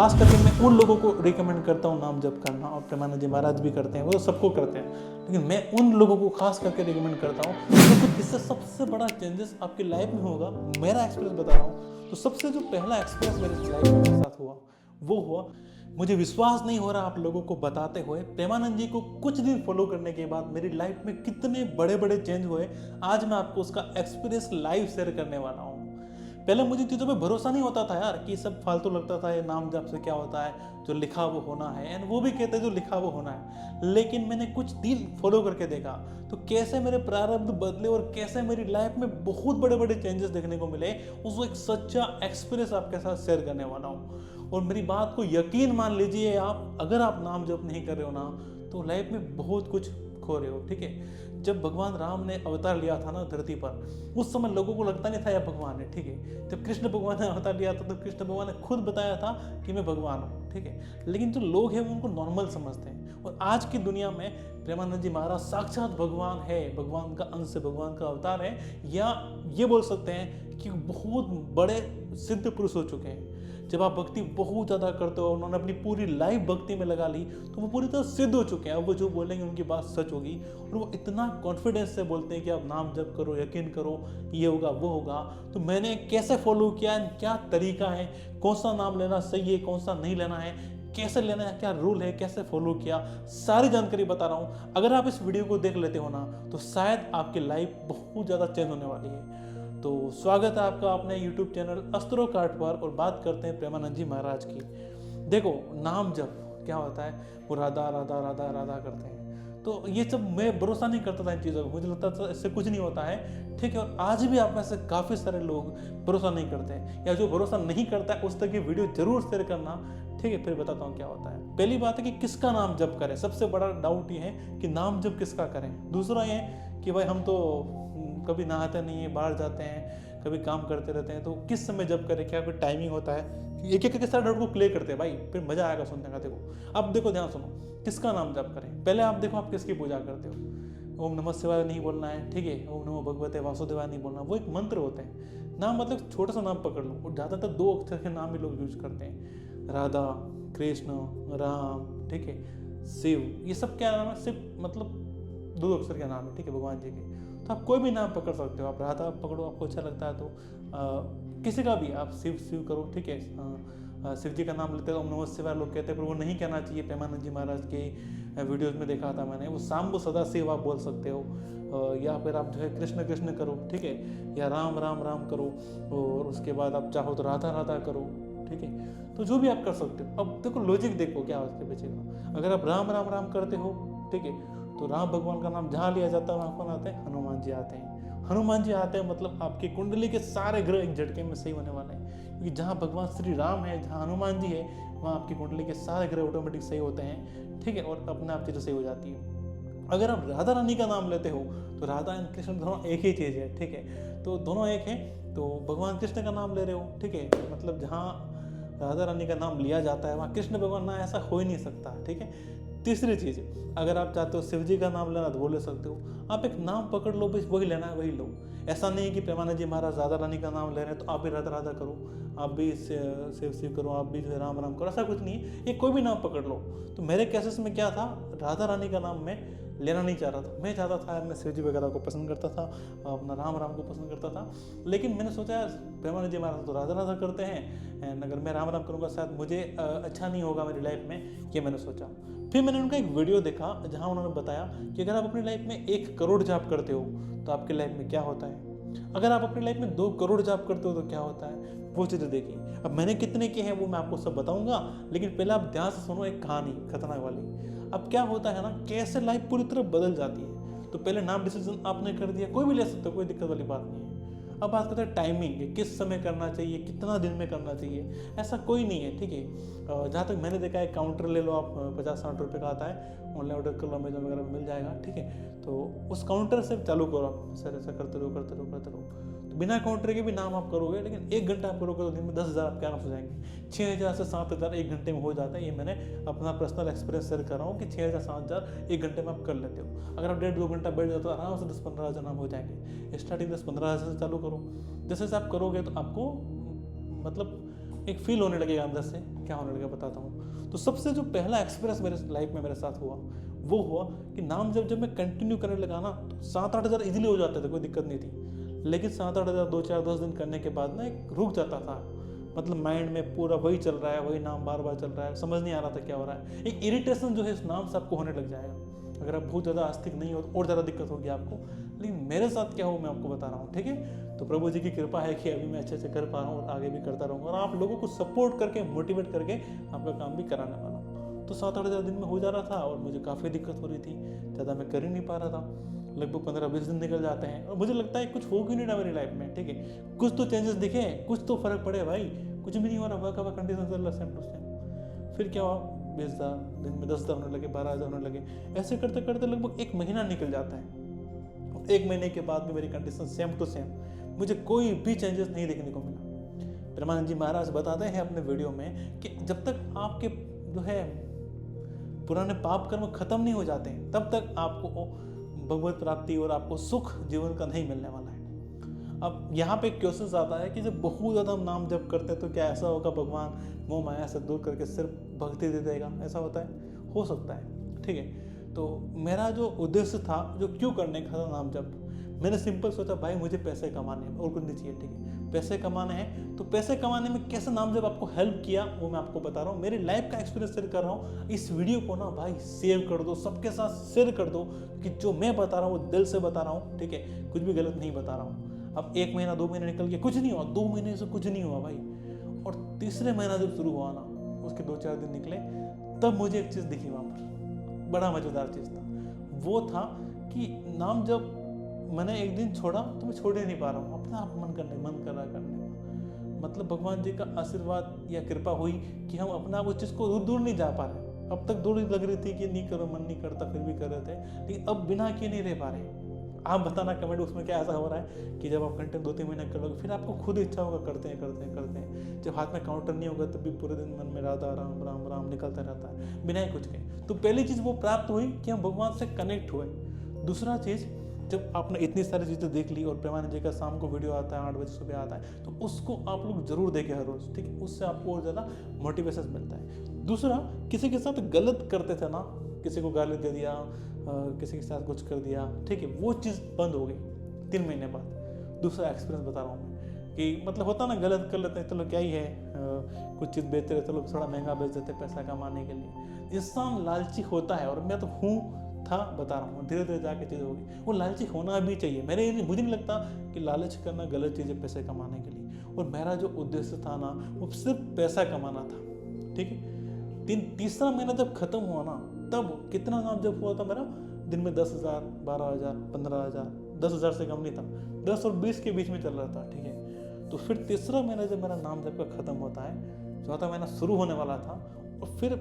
खास करके मैं उन लोगों को रिकमेंड करता हूँ नाम जप करना, और प्रेमानंद जी महाराज भी करते हैं, वो तो सबको करते हैं, लेकिन मैं उन लोगों को खास करके रिकमेंड करता हूँ क्योंकि इससे सबसे बड़ा चेंजेस आपकी लाइफ में होगा। मेरा एक्सपीरियंस बता रहा हूँ, तो सबसे जो पहला एक्सपीरियंस मेरे लाइफ में मेरे साथ हुआ वो हुआ, मुझे विश्वास नहीं हो रहा आप लोगों को बताते हुए, प्रेमानंद जी को कुछ दिन फॉलो करने के बाद मेरी लाइफ में कितने बड़े बड़े चेंज हुए। आज मैं आपको उसका एक्सपीरियंस लाइव शेयर करने वाला हूँ। पहले मुझे चीज़ों पे भरोसा नहीं होता था यार, कि सब फालतू लगता था, ये नाम जप से क्या होता है, जो लिखा वो होना है, एंड वो भी कहते हैं जो लिखा वो होना है। लेकिन मैंने कुछ दिन फॉलो करके देखा तो कैसे मेरे प्रारब्ध बदले और कैसे मेरी लाइफ में बहुत बड़े बड़े चेंजेस देखने को मिले, उसको एक सच्चा एक्सपीरियंस आपके साथ शेयर करने वाला हूँ। और मेरी बात को यकीन मान लीजिए आप, अगर आप नाम जप नहीं कर रहे हो ना, तो लाइफ में बहुत कुछ खो रहे हो। ठीक है, जब भगवान राम ने अवतार लिया था ना धरती पर, उस समय लोगों को लगता नहीं था यह भगवान है। ठीक है, जब कृष्ण भगवान ने अवतार लिया था तो कृष्ण भगवान ने खुद बताया था कि मैं भगवान हूँ। ठीक है, लेकिन जो लोग हैं वो उनको नॉर्मल समझते हैं। और आज की दुनिया में प्रेमानंद जी महाराज साक्षात भगवान है, भगवान का अंश, भगवान का अवतार है, या ये बोल सकते हैं कि बहुत बड़े सिद्ध पुरुष हो चुके हैं। जब आप भक्ति बहुत ज़्यादा करते हो, उन्होंने अपनी पूरी लाइफ भक्ति में लगा ली, तो वो पूरी तरह सिद्ध हो चुके हैं। अब वो जो बोलेंगे उनकी बात सच होगी, और वो इतना कॉन्फिडेंस से बोलते हैं कि आप नाम जप करो, यकीन करो, ये होगा वो होगा। तो मैंने कैसे फॉलो किया, क्या तरीका है, कौन सा नाम लेना सही है, कौन सा नहीं लेना है, कैसे लेना है, क्या रूल है, कैसे फॉलो किया, सारी जानकारी बता रहा हूँ। अगर आप इस वीडियो को देख लेते हो ना, तो शायद आपकी लाइफ बहुत ज़्यादा चेंज होने वाली है। तो स्वागत है आपका अपने YouTube चैनल अस्त्रो कार्ड पर, और बात करते हैं प्रेमानंद जी महाराज की। देखो, नाम जप क्या होता है, वो राधा राधा राधा राधा करते हैं, तो ये सब मैं भरोसा नहीं करता था इन चीज़ों को, मुझे लगता था इससे कुछ नहीं होता है। ठीक है, और आज भी आप में से काफ़ी सारे लोग भरोसा नहीं करते हैं, या जो भरोसा नहीं करता है उस तक ये वीडियो जरूर शेयर करना। ठीक है, फिर बताता हूँ क्या होता है। पहली बात है कि किसका नाम जप करें, सबसे बड़ा डाउट ये है कि नाम जप किसका करें। दूसरा ये कि भाई हम तो कभी नहाते नहीं है, बाहर जाते हैं, कभी काम करते रहते हैं, तो किस समय जब करें, क्या कोई टाइमिंग होता है, एक एक सारे डाउट को क्लियर करते हैं भाई, फिर मजा आएगा सुनने का। देखो, अब देखो, ध्यान सुनो, किसका नाम जप करें। पहले आप देखो आप किसकी पूजा करते हो। ओम नमः शिवाय नहीं बोलना है, ठीक है, ओम नमो भगवते वासुदेवाय नहीं बोलना, वो एक मंत्र होते हैं। नाम मतलब छोटा सा नाम पकड़ लो, और ज़्यादातर 2 अक्षर के नाम ही लोग यूज करते हैं, राधा, कृष्ण, राम, ठीक है, शिव, ये सब क्या नाम है, सिर्फ मतलब 2 अक्षर के नाम है। ठीक है, भगवान जी के, तो आप कोई भी नाम पकड़ सकते हो। आप राधा पकड़ो, आपको अच्छा लगता है तो किसी का भी आप शिव शिव करो। ठीक है, शिव जी का नाम लेते हैं, ओम नमः शिवाय लोग कहते हैं, पर वो नहीं कहना चाहिए। प्रेमानंद जी महाराज के वीडियोस में देखा था मैंने, वो शाम्भु सदा शिव आप बोल सकते हो, या फिर आप जो है कृष्ण कृष्ण करो। ठीक है, या राम राम राम करो, और उसके बाद आप चाहो तो राधा राधा करो। ठीक है, तो जो भी आप कर सकते हो। अब देखो लॉजिक देखो क्या उसके पीछे का। अगर आप राम राम राम करते हो, ठीक है, तो राम भगवान का नाम जहाँ लिया जाता है वहाँ कौन आते हैं, हनुमान जी आते हैं। हनुमान जी आते हैं मतलब आपकी कुंडली के सारे ग्रह एक झटके में सही होने वाले हैं, क्योंकि जहाँ भगवान श्री राम है, जहाँ हनुमान जी है, वहाँ आपकी कुंडली के सारे ग्रह ऑटोमेटिक सही होते हैं। ठीक है, और अपने आप चीज़ें सही हो जाती है। अगर आप राधा रानी का नाम लेते हो, तो राधा एंड कृष्ण दोनों एक ही चीज़ है। ठीक है, तो दोनों एक है, तो भगवान कृष्ण का नाम ले रहे हो। ठीक है, मतलब जहाँ राधा रानी का नाम लिया जाता है वहाँ कृष्ण भगवान ना, ऐसा हो ही नहीं सकता। ठीक है, तीसरी चीज़, अगर आप चाहते हो शिव जी का नाम लेना तो वो ले सकते हो। आप एक नाम पकड़ लो, बस वही लेना है वही लो। ऐसा नहीं है कि प्रेमानंद जी महाराज राधा रानी का नाम ले रहे हैं तो आप भी राधा राधा करो, आप भी शिव शिव करो, आप भी राम राम करो, ऐसा कुछ नहीं है। ये कोई भी नाम पकड़ लो। तो मेरे केसेस में क्या था, राधा रानी का नाम मैं लेना नहीं चाह रहा था। मैं चाहता था, मैं शिव जी वगैरह को पसंद करता था, अपना राम राम को पसंद करता था, लेकिन मैंने सोचा यार प्रेमानंद जी महाराज तो राधा राधा करते हैं, एंड अगर मैं राम राम करूँगा शायद मुझे अच्छा नहीं होगा मेरी लाइफ में, ये मैंने सोचा। फिर मैंने उनका एक वीडियो देखा जहाँ उन्होंने बताया कि अगर आप अपनी लाइफ में 1 करोड़ जाप करते हो तो आपकी लाइफ में क्या होता है, अगर आप अपनी लाइफ में 2 करोड़ जाप करते हो तो क्या होता है, वो चीज़ें देखी। अब मैंने कितने किए हैं वो मैं आपको सब बताऊंगा, लेकिन पहले आप ध्यान से सुनो एक कहानी खतरनाक वाली। अब क्या होता है ना, कैसे लाइफ पूरी तरह बदल जाती है। तो पहले नाम डिसीजन आपने कर दिया, कोई भी ले सकते हो, कोई दिक्कत वाली बात नहीं है। अब बात करते हैं टाइमिंग, किस समय करना चाहिए, कितना दिन में करना चाहिए, ऐसा कोई नहीं है। ठीक है, जहाँ तक मैंने देखा है, काउंटर ले लो आप, 50-60 रुपये का आता है, ऑनलाइन ऑर्डर कर लो, अमेजोन वगैरह में मिल जाएगा। ठीक है, तो उस काउंटर से चालू करो आप, सर ऐसा करते रहो करते रहो करते रहो। तो बिना काउंटर के भी नाम आप करोगे, लेकिन 1 घंटा आप करोगे तो दिन में 10,000 आपके आराम हो जाएंगे। 6,000 से 7,000 1 घंटे में हो जाता है। ये मैंने अपना पर्सनल एक्सपीरियंस शेयर कर रहा हूँ कि 6,000-7,000 1 घंटे में आप कर लेते हो। अगर आप 1.5-2 घंटा बैठ जाते हो, आराम से 10-15,000 नाम हो जाएंगे। स्टार्टिंग 10-15,000 से चालू करो, जैसे आप करोगे तो आपको मतलब एक फील होने लगेगा अंदर से। क्या होने लगेगा बताता हूँ। तो सबसे जो पहला एक्सपीरियंस मेरे लाइफ में मेरे साथ हुआ वो हुआ कि नाम जब मैं कंटिन्यू करने लगा ना तो 7-8 हज़ार ईजिली हो जाते थे, कोई दिक्कत नहीं थी। लेकिन 7-8 हज़ार 2-4-10 दिन करने के बाद ना एक रुक जाता था। मतलब माइंड में पूरा वही चल रहा है, वही नाम बार बार चल रहा है, समझ नहीं आ रहा था क्या हो रहा है। एक इरिटेशन जो है इस नाम से आपको होने लग जाएगा। अगर आप बहुत ज़्यादा आस्तिक नहीं हो तो और ज़्यादा दिक्कत होगी आपको। लेकिन मेरे साथ क्या हो मैं आपको बता रहा हूँ, ठीक है। तो प्रभु जी की कृपा है कि अभी मैं अच्छे से कर पा रहा हूँ और आगे भी करता रहूँगा, और आप लोगों को सपोर्ट करके मोटिवेट करके आपका काम भी कराने वाला हूँ। तो 7-8 हज़ार दिन में हो जा रहा था और मुझे काफ़ी दिक्कत हो रही थी, ज़्यादा मैं कर ही नहीं पा रहा था। लगभग 15-20 दिन निकल जाते हैं और मुझे लगता है कुछ हो क्यों नहीं रहा मेरी लाइफ में, ठीक है। कुछ तो चेंजेस दिखे, कुछ तो फर्क पड़े भाई, कुछ भी नहीं हो रहा। वर्क कंडीशन चल रहा सेम टू सेम। फिर क्या हुआ, 20,000 दिन में 10,000 होने लगे, 12,000 होने लगे। ऐसे करते करते लगभग 1 महीना निकल जाता है। 1 महीने के बाद भी मेरी कंडीशन सेम टू सेम, मुझे कोई भी चेंजेस नहीं देखने को मिला। प्रेमानंद जी महाराज बताते हैं अपने वीडियो में कि जब तक आपके जो है पुराने पाप कर्म खत्म नहीं हो जाते हैं तब तक आपको भगवत प्राप्ति और आपको सुख जीवन का नहीं मिलने वाला है। अब यहाँ पे क्वेश्चन आता है कि जब बहुत ज़्यादा हम नाम जप करते हैं तो क्या ऐसा होगा भगवान मोह माया से दूर करके सिर्फ भक्ति दे देगा? ऐसा होता है? हो सकता है, ठीक है। तो मेरा जो उद्देश्य था, जो क्यों करने का था नाम जप, मैंने सिंपल सोचा भाई मुझे पैसे कमाने हैं और कुछ नहीं चाहिए, ठीक है। पैसे कमाने हैं तो पैसे कमाने में कैसे नाम जप आपको हेल्प किया वो मैं आपको बता रहा हूँ। मेरी लाइफ का एक्सपीरियंस शेयर कर रहा हूँ। इस वीडियो को ना भाई सेव कर दो, सबके साथ शेयर कर दो कि जो मैं बता रहा हूँ वो दिल से बता रहा हूँ, ठीक है। कुछ भी गलत नहीं बता रहा हूँ। अब 1 महीना 2 महीने निकल गया, कुछ नहीं हुआ। 2 महीने से कुछ नहीं हुआ भाई। और तीसरे महीना जब शुरू हुआ ना, उसके 2-4 दिन निकले, तब मुझे एक चीज़ दिखी वहाँ पर, बड़ा मज़ेदार चीज़ था। वो था कि नाम जब मैंने एक दिन छोड़ा तो मैं छोड़ ही नहीं पा रहा हूँ। अपना आप मन कर रहा करने का, मतलब भगवान जी का आशीर्वाद या कृपा हुई कि हम अपना उस चीज़ को दूर नहीं जा पा रहे। अब तक दूर लग रही थी कि नहीं करो, मन नहीं करता, फिर भी कर रहे थे, लेकिन अब बिना किए नहीं रह पा रहे। आप बताना कमेंट उसमें क्या ऐसा हो रहा है कि जब आप कंटेंट 2-3 महीने कर लोगे फिर आपको खुद इच्छा होगा करते हैं। जब हाथ में काउंटर नहीं होगा तब भी पूरे दिन मन में राधा राम राम राम निकलता रहता है बिना ही कुछ के। तो पहली चीज़ वो प्राप्त हुई कि हम भगवान से कनेक्ट हुए। दूसरा चीज़, जब आपने इतनी सारी चीज़ें देख ली और प्रेमानंद जी का शाम को वीडियो आता है 8 बजे सुबह आता है, तो उसको आप लोग जरूर देखें हर रोज़, ठीक है। उससे आपको और ज़्यादा मोटिवेशन मिलता है। दूसरा, किसी के साथ गलत करते थे ना, किसी को गाली दे दिया, किसी के साथ कुछ कर दिया, ठीक है, वो चीज़ बंद हो गई 3 महीने बाद। दूसरा एक्सपीरियंस बता रहा हूँ मैं कि मतलब होता ना, गलत कर लेते हैं, चलो क्या ही है, कुछ चीज़ बेचते रहे, चलो थोड़ा महंगा बेच देते पैसा कमाने के लिए। इंसान लालची होता है, और मैं तो था बता रहा हूँ, धीरे धीरे जाके चीज़ होगी। वो लालची होना भी चाहिए। मुझे नहीं लगता कि लालच करना गलत चीज़ है पैसे कमाने के लिए। और मेरा जो उद्देश्य था ना वो सिर्फ पैसा कमाना था, ठीक है। तीसरा महीना जब खत्म हुआ ना, तब कितना नाम जब हुआ था मेरा, दिन में 10,000, 12,000, 15,000, 10,000 से कम नहीं था, 10 और 20 के बीच में चल रहा था, ठीक है। तो फिर तीसरा महीना जब मेरा नाम जब का खत्म होता है, चौथा महीना शुरू होने वाला था, और फिर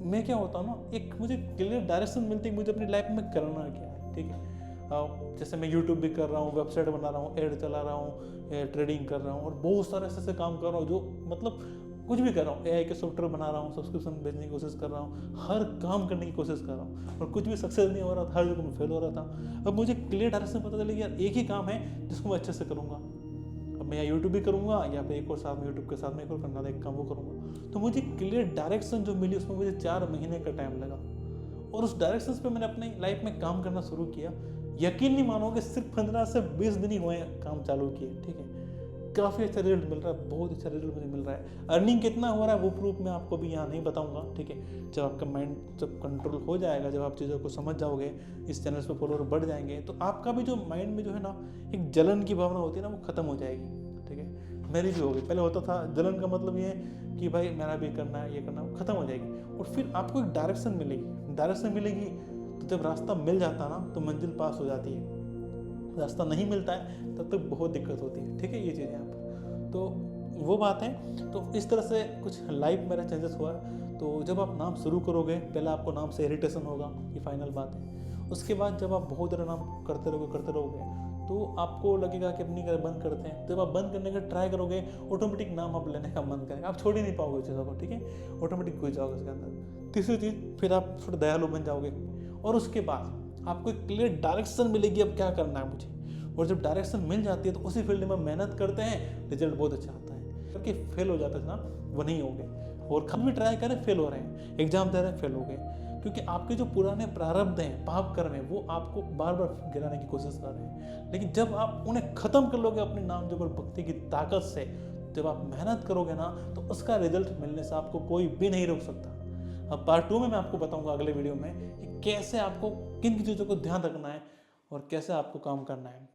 मैं क्या होता हूँ ना, एक मुझे क्लियर डायरेक्शन मिलती है मुझे अपनी लाइफ में करना क्या है, ठीक है। जैसे मैं यूट्यूब भी कर रहा हूँ, वेबसाइट बना रहा हूँ, एड चला रहा हूँ, ट्रेडिंग कर रहा हूँ, और बहुत सारे ऐसे काम कर रहा हूँ जो मतलब कुछ भी कर रहा हूँ। AI के सॉफ्टवेयर बना रहा हूँ, सब्सक्रिप्शन बेचने की कोशिश कर रहा हूँ, हर काम करने की कोशिश कर रहा हूँ, और कुछ भी सक्सेस नहीं हो रहा था, हर जगह में फेल हो रहा था। अब मुझे क्लियर डायरेक्शन पता चला कि यार एक ही काम है जिसको मैं अच्छे से करूँगा। अब मैं या यूट्यूब भी करूँगा या फिर एक और साथ में यूट्यूब के साथ में एक और करना था, एक काम वो करूँगा। तो मुझे क्लियर डायरेक्शन जो मिली उसमें मुझे 4 महीने का टाइम लगा, और उस डायरेक्शन पे मैंने अपनी लाइफ में काम करना शुरू किया। यकीन नहीं मानोगे, सिर्फ 15 से 20 दिन ही हुए काम चालू किए, ठीक है। काफ़ी अच्छा रिजल्ट मिल रहा है, बहुत अच्छा रिजल्ट मुझे मिल रहा है। अर्निंग कितना हो रहा है वो प्रूफ मैं आपको भी यहाँ नहीं बताऊंगा, ठीक है। जब आपका माइंड जब कंट्रोल हो जाएगा, जब आप चीज़ों को समझ जाओगे, इस चैनल पे फॉलोअर बढ़ जाएंगे, तो आपका भी जो माइंड में जो है ना एक जलन की भावना होती है ना, वो खत्म हो जाएगी, ठीक है। मेरी भी होगी। पहले होता था जलन का मतलब ये कि भाई मेरा भी करना है, ये करना है, खत्म हो जाएगी। और फिर आपको एक डायरेक्शन मिलेगी। तो जब रास्ता मिल जाता ना तो मंजिल पास हो जाती है। रास्ता नहीं मिलता है तब तक बहुत दिक्कत होती है, ठीक है। ये चीज़ यहाँ पर तो वो बात है। तो इस तरह से कुछ लाइफ मेरा चेंजेस हुआ। तो जब आप नाम शुरू करोगे, पहले आपको नाम से इरिटेशन होगा, ये फाइनल बात है। उसके बाद जब आप बहुत ज़्यादा नाम करते रहोगे तो आपको लगेगा कि अपनी तरह बंद करते हैं। जब आप बंद करने का ट्राई करोगे, ऑटोमेटिक नाम आप लेने का मन करेगा, आप छोड़ ही नहीं पाओगे चीज़ों को, ठीक है। ऑटोमेटिक घुस जाओगे उसके अंदर। तीसरी चीज़, फिर आप थोड़ा दयालु बन जाओगे, और उसके बाद आपको एक क्लियर डायरेक्शन मिलेगी अब क्या करना है मुझे। और जब डायरेक्शन मिल जाती है तो उसी फील्ड में मेहनत करते हैं, रिजल्ट बहुत अच्छा आता है। करके फेल हो जाते थे ना, वो नहीं हो गए। और कभी भी ट्राई करें, फेल हो रहे हैं, एग्जाम दे रहे हैं, फेल हो गए, क्योंकि आपके जो पुराने प्रारब्ध हैं, पाप कर्म हैं, वो आपको बार बार गिराने की कोशिश कर रहे हैं। लेकिन जब आप उन्हें खत्म कर लोगे अपने नाम जप और भक्ति की ताकत से, जब आप मेहनत करोगे ना, तो उसका रिजल्ट मिलने से आपको कोई भी नहीं रोक सकता। अब पार्ट 2 में मैं आपको बताऊंगा अगले वीडियो में कि कैसे आपको किन किन चीज़ों को ध्यान रखना है और कैसे आपको काम करना है।